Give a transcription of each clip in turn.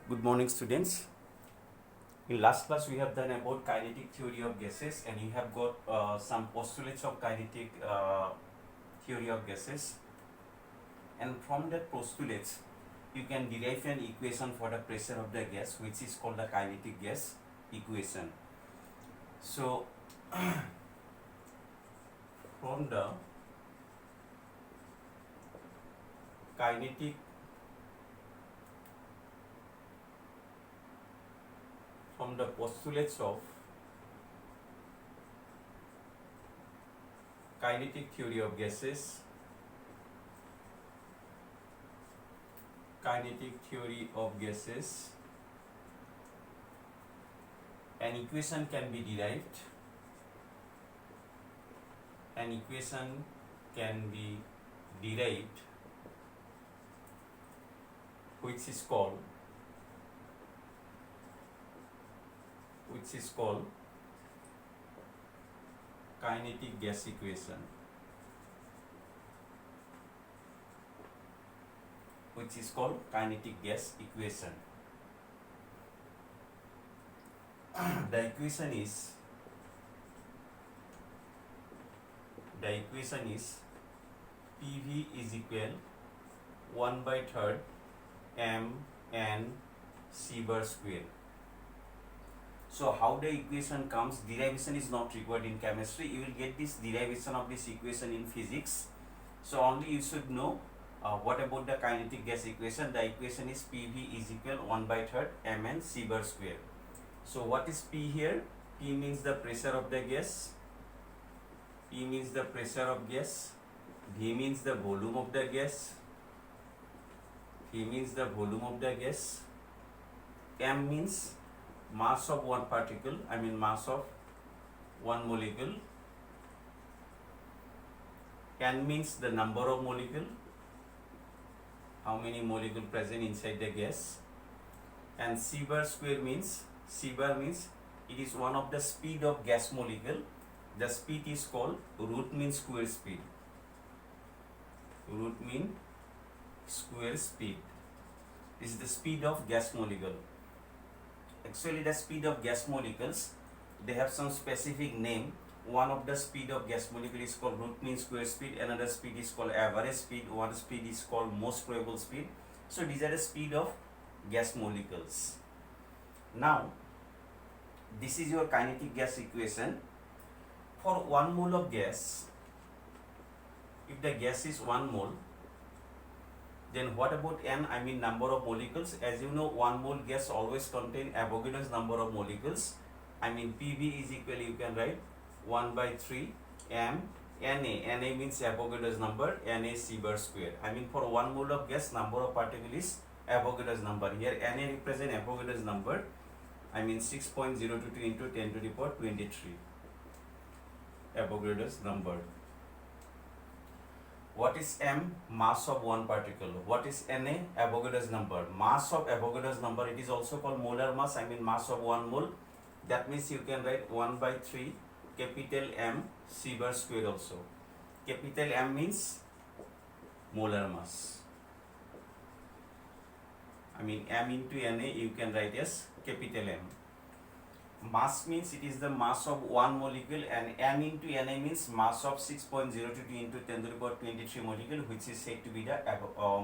Good morning, students. In last class, we have done about kinetic theory of gases, and you have got some postulates of kinetic theory of gases. And from that postulates, you can derive an equation for the pressure of the gas, which is called the kinetic gas equation. So, from the kinetic from the postulates of kinetic theory of gases, an equation can be derived. Which is called kinetic gas equation. The equation is PV is equal 1/3 mn c bar square. So how the equation comes, derivation is not required in chemistry. You will get this derivation of this equation in physics. So only you should know what about the kinetic gas equation. The equation is PV is equal 1/3 mn c bar square. So what is P here? P means the pressure of the gas. V means the volume of the gas. M means mass of one particle, mass of one molecule. N means the number of molecule, how many molecule present inside the gas. And c bar square means, it is one of the speed of gas molecule. The speed is called root mean square speed. This is the speed of gas molecule. Actually, the speed of gas molecules, they have some specific name. One of the speed of gas molecule is called root mean square speed. Another speed is called average speed. One speed is called most probable speed. So these are the speed of gas molecules. Now, this is your kinetic gas equation. For 1 mole of gas, if the gas is 1 mole, then what about N? Number of molecules. As you know, 1 mole gas always contain Avogadro's number of molecules. PV is equal, you can write 1/3 m Na. Na means Avogadro's number, Na c bar square. For 1 mole of gas, number of particles is Avogadro's number. Here Na represent Avogadro's number. 6.022 into 10 to the power 23. Avogadro's number. What is M? Mass of one particle. What is Na? Avogadro's number. Mass of Avogadro's number, it is also called molar mass, mass of 1 mole. That means you can write 1/3 capital M c bar square also. Capital M means molar mass. M into Na, you can write as capital M. Mass means it is the mass of one molecule, and M into Na means mass of 6.022 into 10 to the power 23 molecule, which is said to be the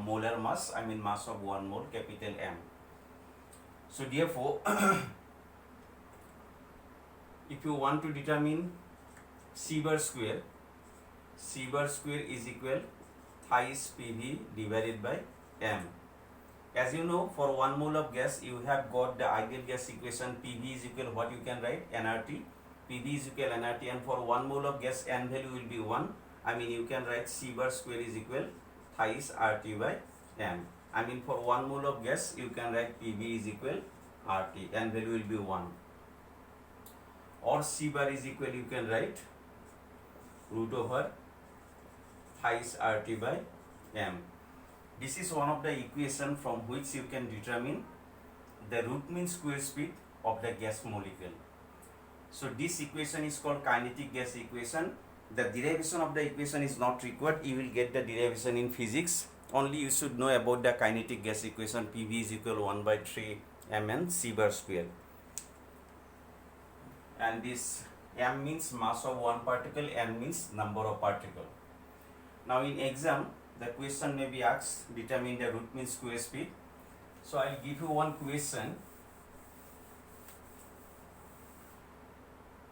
molar mass, mass of 1 mole, capital M. So therefore, if you want to determine c bar square is equal thrice PV divided by M. As you know, for 1 mole of gas, you have got the ideal gas equation. PV is equal, what you can write? nRT. PV is equal nRT, and for 1 mole of gas, N value will be 1. You can write c bar square is equal thrice RT by M. For 1 mole of gas, you can write PV is equal RT, N value will be 1. Or c bar is equal, you can write root over thrice RT by M. This is one of the equation from which you can determine the root mean square speed of the gas molecule. So this equation is called kinetic gas equation. The derivation of the equation is not required. You will get the derivation in physics. Only you should know about the kinetic gas equation. PV is equal 1/3 mn c bar square. And this m means mass of one particle, n means number of particle. Now in exam, the question may be asked, determine the root mean square speed. So I'll give you one question.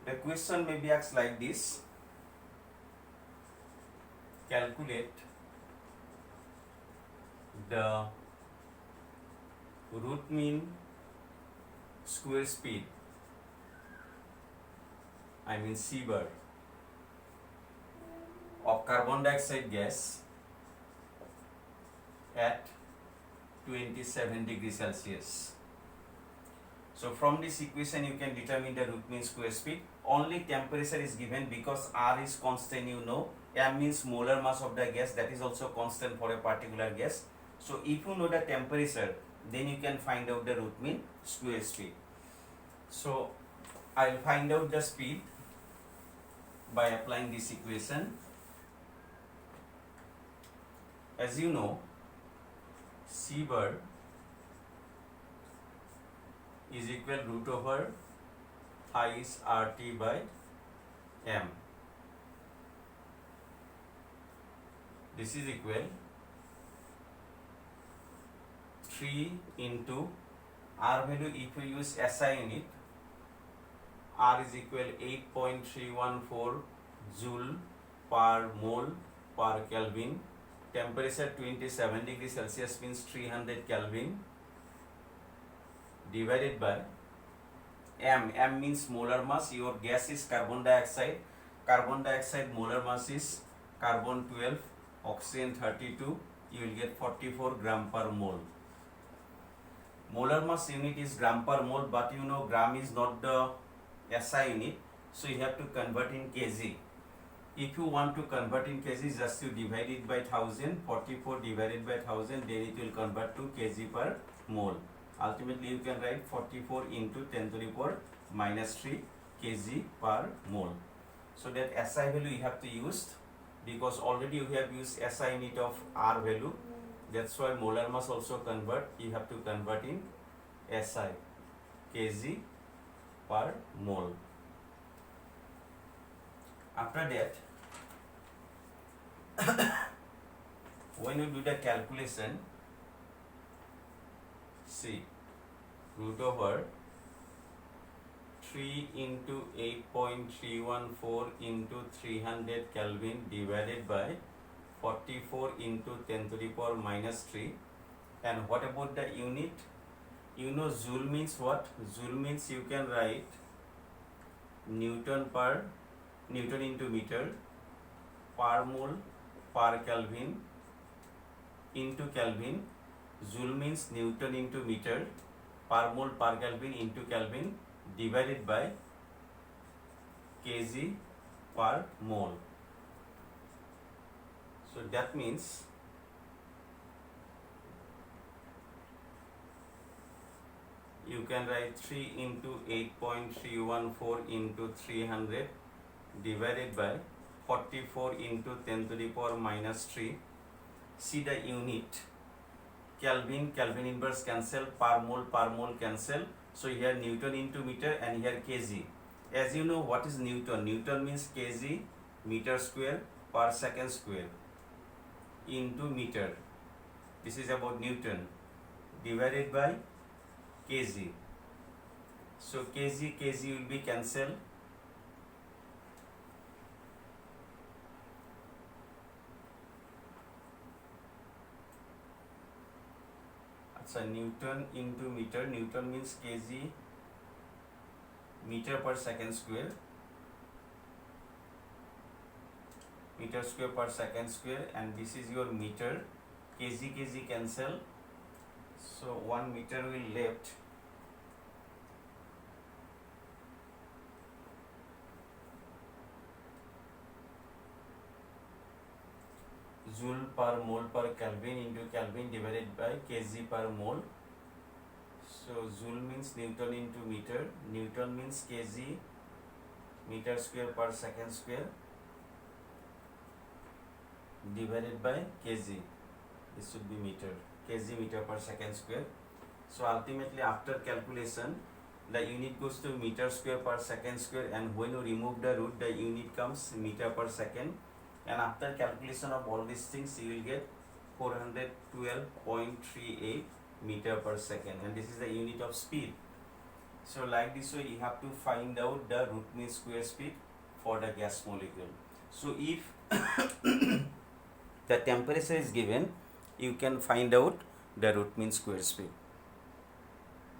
The question may be asked like this: calculate the root mean square speed, I mean c bar, of carbon dioxide gas at 27 degrees Celsius. So from this equation you can determine the root mean square speed. Only temperature is given because R is constant, you know. M means molar mass of the gas, that is also constant for a particular gas. So if you know the temperature, then you can find out the root mean square speed. So I'll find out the speed by applying this equation. As you know, c bar is equal root over is RT by M. This is equal 3 into R value. If you use SI unit, R is equal 8.314 joule per mole per Kelvin. Temperature 27 degrees Celsius means 300 Kelvin, divided by M. M means molar mass. Your gas is carbon dioxide. Carbon dioxide molar mass is carbon 12, oxygen 32. You will get 44 gram per mole. Molar mass unit is gram per mole, but you know gram is not the SI unit, so you have to convert in kg. If you want to convert in kg, just you divide it by 1000, 44 divided by 1000, then it will convert to kg per mole. Ultimately, you can write 44 into 10 to the power minus 3 kg per mole. So that SI value you have to use, because already you have used SI unit of R value. That's why molar mass also convert. You have to convert in SI, kg per mole. After that, when you do the calculation, see, root over 3 into 8.314 into 300 Kelvin divided by 44 into 10 to the power minus 3. And what about the unit? You know joule means what? Joule means you can write Newton into meter per mole per Kelvin into Kelvin. Joule means Newton into meter per mole per Kelvin into Kelvin divided by kg per mole. So that means you can write 3 into 8.314 into 300 divided by 44 into 10 to the power minus 3. See the unit. Kelvin, Kelvin inverse cancel, per mole cancel. So here Newton into meter and here kg. As you know, what is Newton? Newton means kg meter square per second square into meter. This is about Newton divided by kg. So kg will be cancelled. So Newton into meter. Newton means kg meter per second square. Meter square per second square, and this is your meter. Kg cancel. So 1 meter will left. Joule per mole per Kelvin into Kelvin divided by kg per mole. So joule means Newton into meter. Newton means kg meter square per second square divided by kg. This should be meter. Kg meter per second square. So ultimately after calculation, the unit goes to meter square per second square, and when you remove the root, the unit comes meter per second, and after calculation of all these things you will get 412.38 meter per second, and this is the unit of speed. So like this way you have to find out the root mean square speed for the gas molecule. So if the temperature is given, you can find out the root mean square speed.